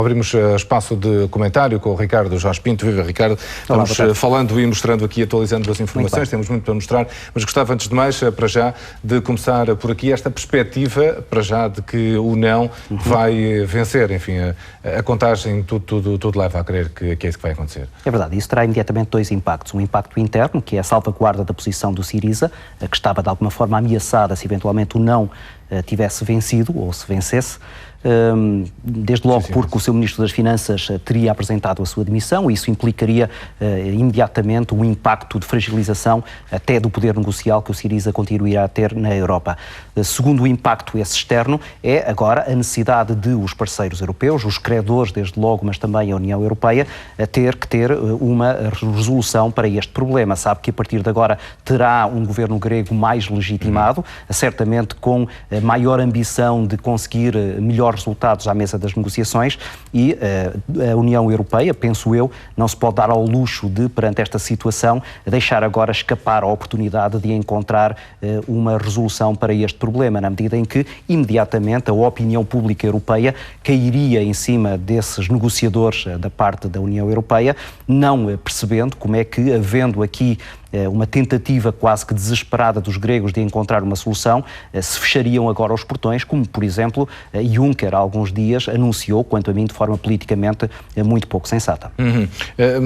Abrimos espaço de comentário com o Ricardo Jorge Pinto. Viva, Ricardo. Estamos falando e mostrando aqui, atualizando as informações, temos muito para mostrar, mas gostava, antes de mais, para já, de começar por aqui esta perspectiva, para já, de que o não vai vencer. Enfim, a contagem, tudo leva a crer que é isso que vai acontecer. É verdade, isso terá imediatamente dois impactos. Um impacto interno, que é a salvaguarda da posição do Syriza, que estava de alguma forma ameaçada se eventualmente o não tivesse vencido, ou se vencesse, desde logo porque o seu Ministro das Finanças teria apresentado a sua demissão, e isso implicaria imediatamente um impacto de fragilização até do poder negocial que o Syriza continuará a ter na Europa. Segundo o impacto esse externo, é agora a necessidade de os parceiros europeus, os credores desde logo, mas também a União Europeia, ter que ter uma resolução para este problema. Sabe que a partir de agora terá um governo grego mais legitimado, certamente com maior ambição de conseguir melhores resultados à mesa das negociações, e a União Europeia, penso eu, não se pode dar ao luxo de, perante esta situação, deixar agora escapar a oportunidade de encontrar uma resolução para este problema, na medida em que, imediatamente, a opinião pública europeia cairia em cima desses negociadores da parte da União Europeia, não percebendo como é que, havendo aqui uma tentativa quase que desesperada dos gregos de encontrar uma solução, se fechariam agora os portões, como, por exemplo, Juncker, há alguns dias, anunciou, quanto a mim, de forma politicamente muito pouco sensata.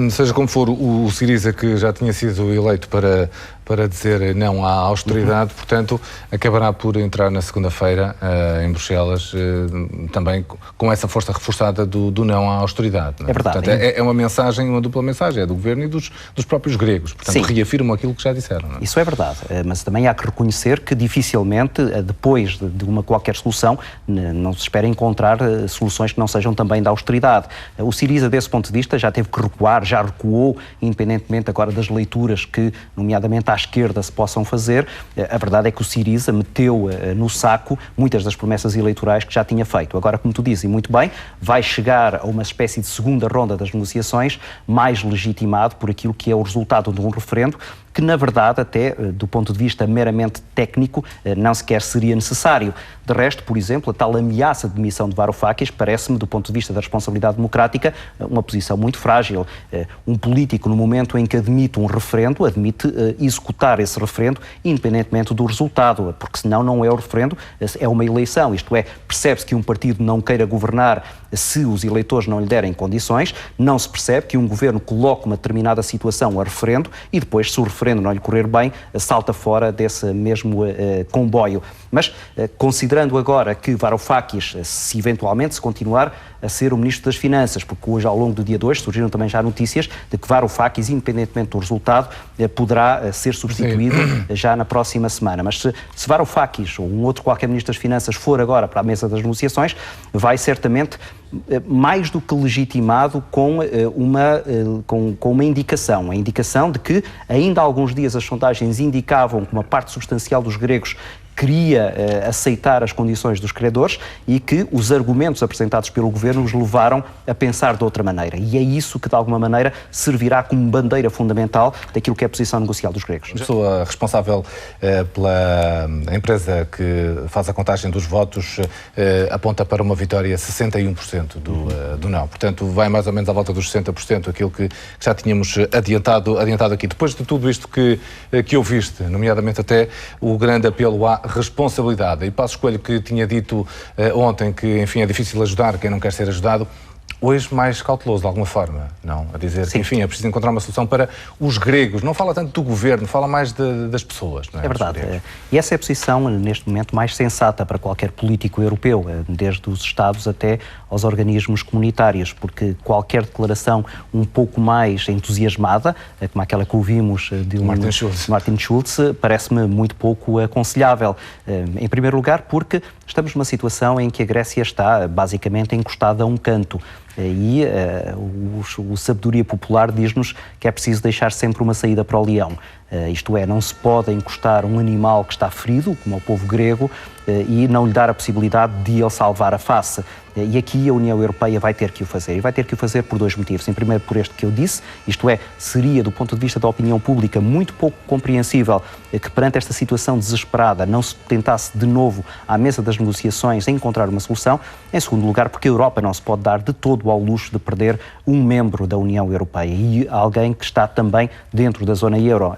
Seja como for, o Syriza, que já tinha sido eleito para dizer não à austeridade, portanto, acabará por entrar na segunda-feira em Bruxelas, também com essa força reforçada do não à austeridade. Não é? É verdade. Portanto, é uma mensagem, uma dupla mensagem, é do governo e dos próprios gregos. Portanto, reafirmam aquilo que já disseram. Não é? Isso é verdade, mas também há que reconhecer que dificilmente, depois de uma qualquer solução, não se espera encontrar soluções que não sejam também da austeridade. O Syriza, desse ponto de vista, já teve que recuar, já recuou, independentemente agora das leituras que, nomeadamente à esquerda, se possam fazer. A verdade é que o Syriza meteu no saco muitas das promessas eleitorais que já tinha feito. Agora, como tu dizes, e muito bem, vai chegar a uma espécie de segunda ronda das negociações, mais legitimado por aquilo que é o resultado de um referendo, que, na verdade, até do ponto de vista meramente técnico, não sequer seria necessário. De resto, por exemplo, a tal ameaça de demissão de Varoufakis parece-me, do ponto de vista da responsabilidade democrática, uma posição muito frágil. Um político, no momento em que admite um referendo, admite executar esse referendo, independentemente do resultado, porque senão não é o referendo, é uma eleição. Isto é, percebe-se que um partido não queira governar se os eleitores não lhe derem condições, não se percebe que um governo coloque uma determinada situação a referendo e depois, se o referendo não lhe correr bem, salta fora desse mesmo comboio. Mas, considerando agora que Varoufakis, se eventualmente se continuar a ser o Ministro das Finanças, porque hoje, ao longo do dia de hoje, surgiram também já notícias de que Varoufakis, independentemente do resultado, poderá ser substituído já na próxima semana. Mas se Varoufakis ou um outro qualquer Ministro das Finanças for agora para a mesa das negociações, vai certamente mais do que legitimado com uma indicação. A indicação de que ainda há alguns dias as sondagens indicavam que uma parte substancial dos gregos queria aceitar as condições dos credores e que os argumentos apresentados pelo governo os levaram a pensar de outra maneira. E é isso que, de alguma maneira, servirá como bandeira fundamental daquilo que é a posição negocial dos gregos. A pessoa responsável pela empresa que faz a contagem dos votos aponta para uma vitória 61% do não. Portanto, vai mais ou menos à volta dos 60%, aquilo que já tínhamos adiantado aqui. Depois de tudo isto que ouviste, nomeadamente até o grande apelo à responsabilidade. E Passos Coelho, que tinha dito ontem que, enfim, é difícil ajudar quem não quer ser ajudado, hoje mais cauteloso, de alguma forma, não? A dizer que, enfim, é preciso encontrar uma solução para os gregos. Não fala tanto do governo, fala mais das pessoas, não é? É verdade. E essa é a posição, neste momento, mais sensata para qualquer político europeu, desde os Estados até aos organismos comunitários, porque qualquer declaração um pouco mais entusiasmada, como aquela que ouvimos de Martin Schulz, parece-me muito pouco aconselhável. Em primeiro lugar, porque estamos numa situação em que a Grécia está basicamente encostada a um canto. E o sabedoria popular diz-nos que é preciso deixar sempre uma saída para o leão. isto é, não se pode encostar um animal que está ferido, como é o povo grego, e não lhe dar a possibilidade de ele salvar a face. E aqui a União Europeia vai ter que o fazer. E vai ter que o fazer por dois motivos. Em primeiro, por este que eu disse, isto é, seria, do ponto de vista da opinião pública, muito pouco compreensível que perante esta situação desesperada não se tentasse de novo à mesa das negociações encontrar uma solução. Em segundo lugar, porque a Europa não se pode dar de todo ao luxo de perder um membro da União Europeia e alguém que está também dentro da zona euro.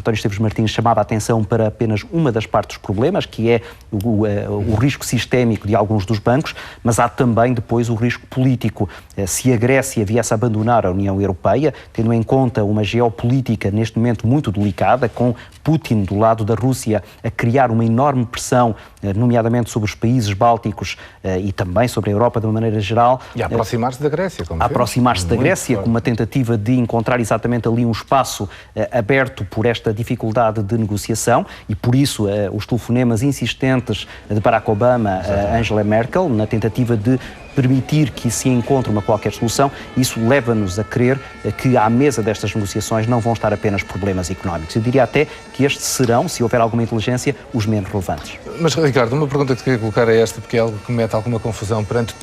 António Esteves Martins chamava a atenção para apenas uma das partes dos problemas, que é o risco sistémico de alguns dos bancos, mas há também depois o risco político. Se a Grécia viesse a abandonar a União Europeia, tendo em conta uma geopolítica neste momento muito delicada, com Putin do lado da Rússia a criar uma enorme pressão, nomeadamente sobre os países bálticos e também sobre a Europa de uma maneira geral. E a aproximar-se da Grécia, como aproximar-se da Grécia, com uma tentativa de encontrar exatamente ali um espaço aberto por esta dificuldade de negociação, e por isso os telefonemas insistentes de Barack Obama a Angela Merkel, na tentativa de permitir que se encontre uma qualquer solução. Isso leva-nos a crer que à mesa destas negociações não vão estar apenas problemas económicos. Eu diria até que estes serão, se houver alguma inteligência, os menos relevantes. Mas, Ricardo, uma pergunta que te queria colocar é esta, porque é algo que mete alguma confusão perante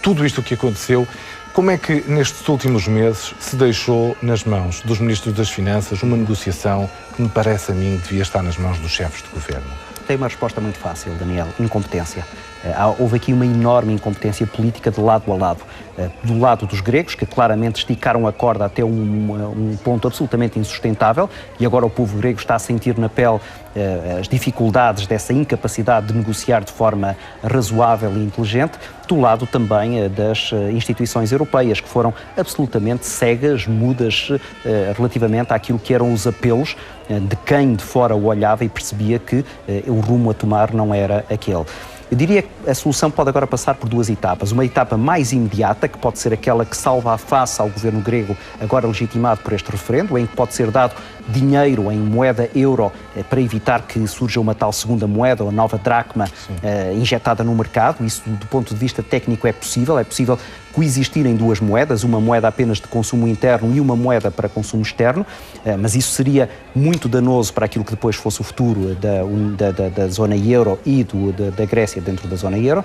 tudo isto que aconteceu. Como é que nestes últimos meses se deixou nas mãos dos ministros das Finanças uma negociação que me parece a mim devia estar nas mãos dos chefes de governo? Tem uma resposta muito fácil, Daniel: incompetência. Houve aqui uma enorme incompetência política de lado a lado. Do lado dos gregos, que claramente esticaram a corda até um ponto absolutamente insustentável, e agora o povo grego está a sentir na pele as dificuldades dessa incapacidade de negociar de forma razoável e inteligente. Do lado também das instituições europeias, que foram absolutamente cegas, mudas, relativamente àquilo que eram os apelos de quem de fora o olhava e percebia que o rumo a tomar não era aquele. Eu diria que a solução pode agora passar por duas etapas. Uma etapa mais imediata, que pode ser aquela que salva a face ao governo grego, agora legitimado por este referendo, em que pode ser dado dinheiro em moeda euro para evitar que surja uma tal segunda moeda, ou nova dracma, injetada no mercado. Isso, do ponto de vista técnico, é possível. É possível coexistirem duas moedas, uma moeda apenas de consumo interno e uma moeda para consumo externo, mas isso seria muito danoso para aquilo que depois fosse o futuro da zona euro e da Grécia dentro da zona euro.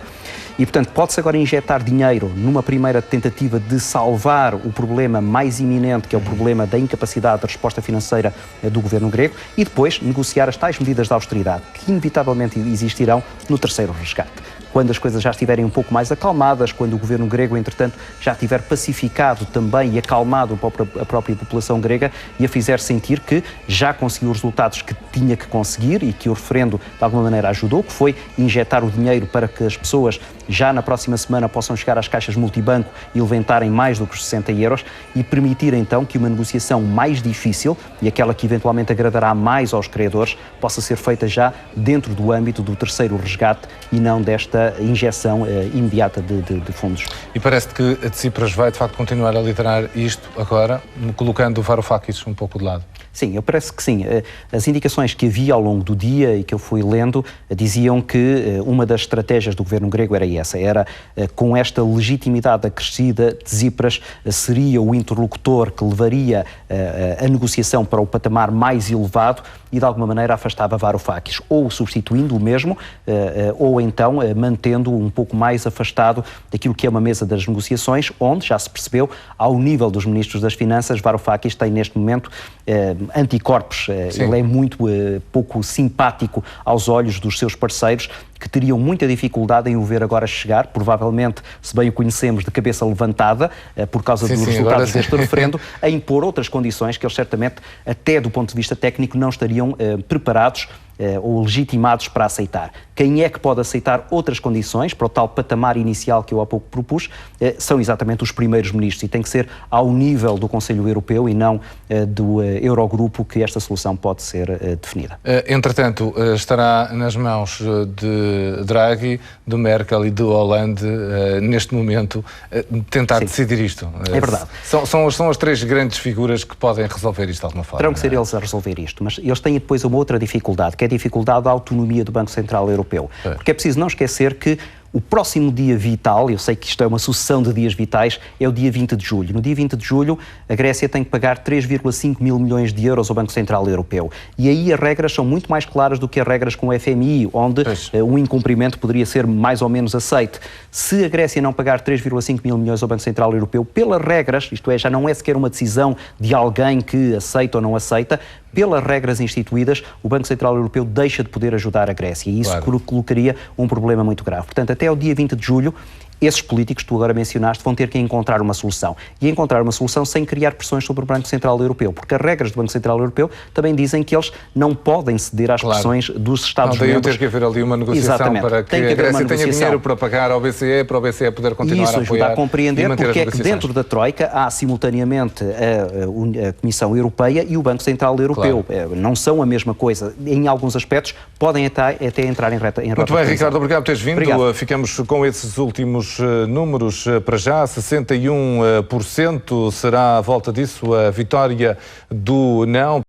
E, portanto, pode-se agora injetar dinheiro numa primeira tentativa de salvar o problema mais iminente, que é o problema da incapacidade de resposta financeira do governo grego, e depois negociar as tais medidas de austeridade, que inevitavelmente existirão no terceiro resgate. Quando as coisas já estiverem um pouco mais acalmadas, quando o governo grego, entretanto, já tiver pacificado também e acalmado a própria população grega e a fizer sentir que já conseguiu os resultados que tinha que conseguir e que o referendo, de alguma maneira, ajudou, que foi injetar o dinheiro para que as pessoas já na próxima semana possam chegar às caixas multibanco e levantarem mais do que os 60 euros e permitir, então, que uma negociação mais difícil e aquela que eventualmente agradará mais aos credores possa ser feita já dentro do âmbito do terceiro resgate e não desta injeção imediata de fundos. E parece que Tsipras vai, de facto, continuar a liderar isto agora, colocando o Varoufakis um pouco de lado? Sim, eu parece que sim. As indicações que havia ao longo do dia e que eu fui lendo diziam que uma das estratégias do governo grego era essa, era com esta legitimidade acrescida, Tsipras seria o interlocutor que levaria a negociação para o patamar mais elevado e de alguma maneira afastava Varoufakis, ou substituindo o mesmo, ou então mantendo um pouco mais afastado daquilo que é uma mesa das negociações, onde, já se percebeu, ao nível dos ministros das Finanças, Varoufakis tem neste momento anticorpos. Ele é muito pouco simpático aos olhos dos seus parceiros, que teriam muita dificuldade em o ver agora chegar, provavelmente, se bem o conhecemos, de cabeça levantada, por causa dos resultados deste referendo, a impor outras condições que eles certamente, até do ponto de vista técnico, não estariam preparados ou legitimados para aceitar. Quem é que pode aceitar outras condições para o tal patamar inicial que eu há pouco propus? São exatamente os primeiros ministros, e tem que ser ao nível do Conselho Europeu e não do Eurogrupo que esta solução pode ser definida. Entretanto, estará nas mãos de Draghi, de Merkel e de Hollande, neste momento, tentar decidir isto. É verdade. São as três grandes figuras que podem resolver isto de alguma forma. Terão que ser eles a resolver isto, mas eles têm depois uma outra dificuldade, que é a dificuldade da autonomia do Banco Central Europeu. Porque é preciso não esquecer que O próximo dia vital, eu sei que isto é uma sucessão de dias vitais, é o dia 20 de julho. No dia 20 de julho, a Grécia tem que pagar 3,5 mil milhões de euros ao Banco Central Europeu. E aí as regras são muito mais claras do que as regras com o FMI, onde um incumprimento poderia ser mais ou menos aceite. Se a Grécia não pagar 3,5 mil milhões ao Banco Central Europeu, pelas regras, isto é, já não é sequer uma decisão de alguém que aceita ou não aceita, pelas regras instituídas, o Banco Central Europeu deixa de poder ajudar a Grécia e isso colocaria um problema muito grave. Portanto, até o dia 20 de julho, esses políticos que tu agora mencionaste vão ter que encontrar uma solução. E encontrar uma solução sem criar pressões sobre o Banco Central Europeu, porque as regras do Banco Central Europeu também dizem que eles não podem ceder às pressões dos Estados-membros. Não, daí ter que haver ali uma negociação para que a Grécia tenha dinheiro para pagar ao BCE, para o BCE poder continuar a apoiar. Isso ajuda a compreender porque é que dentro da Troika há simultaneamente a Comissão Europeia e o Banco Central Europeu. Não são a mesma coisa. Em alguns aspectos podem até entrar em rota. Muito bem, Ricardo, obrigado por teres vindo. Obrigado. Ficamos com esses últimos números para já. 61% será à volta disso a vitória do não.